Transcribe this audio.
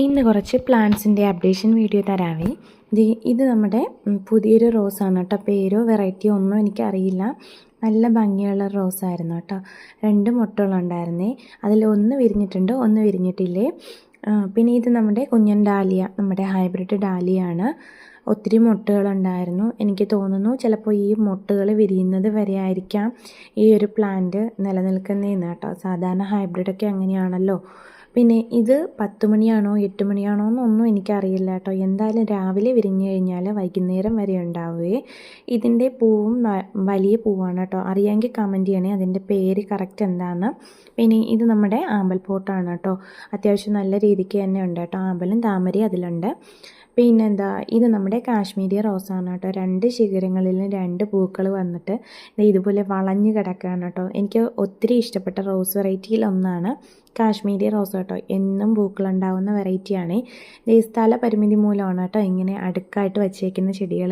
ഇന്ന് കുറച്ച് പ്ലാന്റ്സിൻ്റെ updation video തരാവേ. ഇത് നമ്മുടെ പുതിയൊരു റോസാണ് കേട്ടോ. പേരോ വെറൈറ്റിയോ ഒന്നും എനിക്കറിയില്ല. നല്ല ഭംഗിയുള്ള റോസായിരുന്നു കേട്ടോ. 2 മുട്ടുകളുണ്ടായിരുന്നേ. അതിൽ ഒന്ന് വിരിഞ്ഞിട്ടുണ്ട്, ഒന്ന് വിരിഞ്ഞിട്ടില്ലേ. പിന്നെ ഇത് നമ്മുടെ കുഞ്ഞൻ ഡാലിയ, നമ്മുടെ ഹൈബ്രിഡ് ഡാലിയാണ്. ഒത്തിരി മുട്ടുകളുണ്ടായിരുന്നു. എനിക്ക് തോന്നുന്നു ചിലപ്പോൾ ഈ മുട്ടുകൾ വിരിയുന്നത് വരെ ആയിരിക്കാം ഈ ഒരു പ്ലാന്റ് നിലനിൽക്കുന്നതെന്ന് കേട്ടോ. സാധാരണ ഹൈബ്രിഡൊക്കെ അങ്ങനെയാണല്ലോ. പിന്നെ ഇത് 10 മണിയാണോ 8 മണിയാണോ എന്നൊന്നും എനിക്കറിയില്ല കേട്ടോ. എന്തായാലും രാവിലെ വിരിഞ്ഞു കഴിഞ്ഞാൽ വൈകുന്നേരം വരെ ഉണ്ടാവുകയെ. ഇതിൻ്റെ പൂവും വലിയ പൂവാണ് കേട്ടോ. അറിയാമെങ്കിൽ കമൻറ്റ് ചെയ്യണേ അതിൻ്റെ പേര് കറക്റ്റ് എന്താണെന്ന്. പിന്നെ ഇത് നമ്മുടെ ആമ്പൽ പോട്ടാണ് കേട്ടോ. അത്യാവശ്യം നല്ല രീതിക്ക് തന്നെ ഉണ്ട് കേട്ടോ. ആമ്പലും താമരയും അതിലുണ്ട്. പിന്നെന്താ, ഇത് നമ്മുടെ കാശ്മീരി റോസാണ് കേട്ടോ. 2 ശിഖരങ്ങളിലും 2 പൂക്കൾ വന്നിട്ട് ഇതുപോലെ വളഞ്ഞ് കിടക്കുകയാണ് കേട്ടോ. എനിക്ക് ഒത്തിരി ഇഷ്ടപ്പെട്ട റോസ് വെറൈറ്റിയിൽ ഒന്നാണ് കാശ്മീരി റോസ് കേട്ടോ. എന്നും പൂക്കളുണ്ടാവുന്ന വെറൈറ്റിയാണ്. സ്ഥല പരിമിതി മൂലമാണ് കേട്ടോ ഇങ്ങനെ അടുക്കായിട്ട് വച്ചേക്കുന്ന ചെടികൾ.